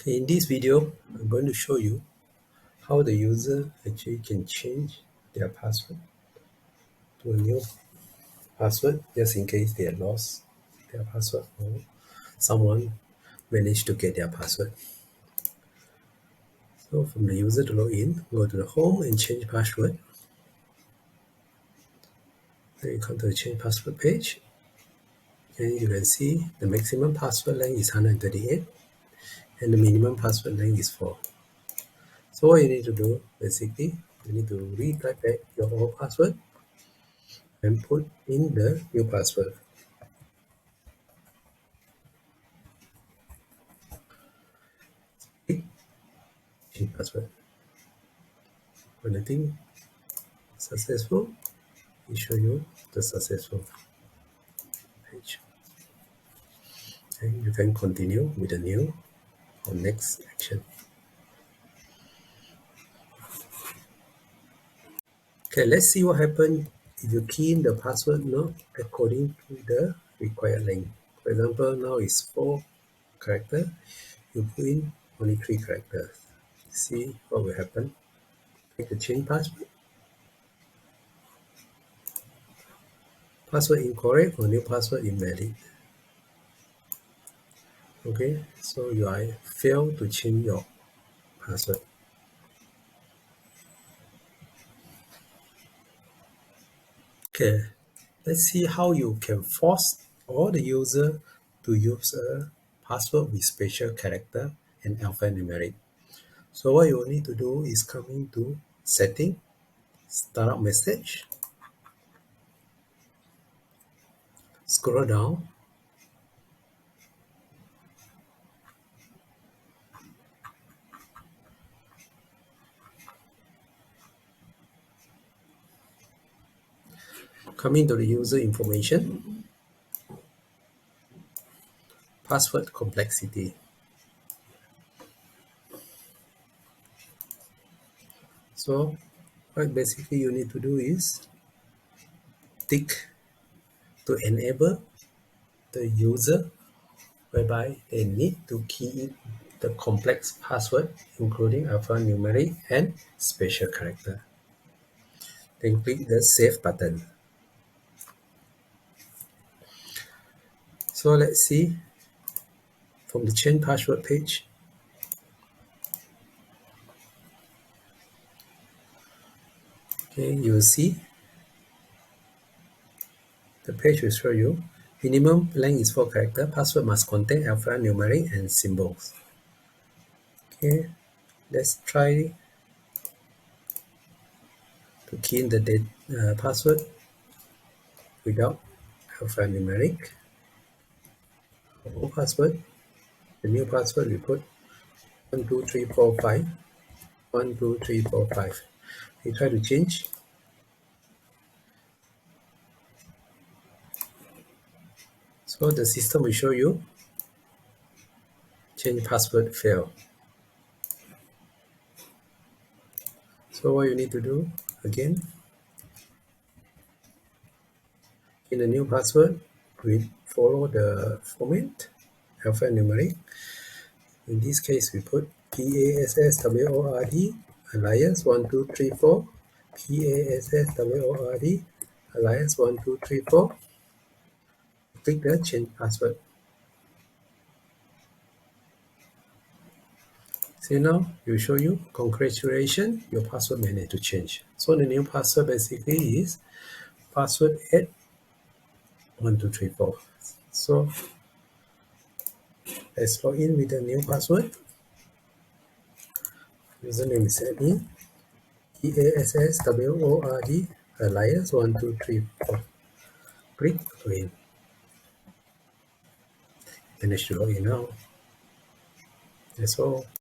Okay, in this video, I'm going to show you how the user actually can change their password to a new password just in case they lost their password or someone managed to get their password. So from the user to log in, go to the home and change password. Then you come to the change password page and you can see the maximum password length is 138 and the minimum password length is 4. So what you need to do, basically, you need to re-type back your old password and put in the new password. Change password. When I think successful, it show you the successful page. And you can continue with the new or next action. Okay, let's see what happens if you key in the password not according to the required length. For example, now it's 4 characters. You put in only 3 characters. See what will happen. Click the change password. Password incorrect or new password invalid. Okay, so you are failed to change your password. Okay, let's see how you can force all the user to use a password with special character and alphanumeric. So what you will need to do is come into setting, startup message, scroll down, come into the user information, password complexity. So what basically you need to do is tick to enable the user whereby they need to key in the complex password including alphanumeric and special character. Then click the save button. So let's see from the change password page. Okay, you will see the page will show you minimum length is 4 characters. Password must contain alphanumeric and symbols. Okay, let's try to key in the password without alphanumeric. Old password. The new password we put 12345. 12345. We try to change. So the system will show you change password fail. So what you need to do again, in the new password, we follow the format alphanumeric. In this case, we put PASSWORD Alliance 1234, PASSWORD Alliance 1234. Click the change password. See now, it will show you, congratulations, your password managed to change. So the new password basically is password at 1234. So let's log in with the new password. Username is admin, PASSWORD Alliance 1234. Click login. Manage to log in now. That's all.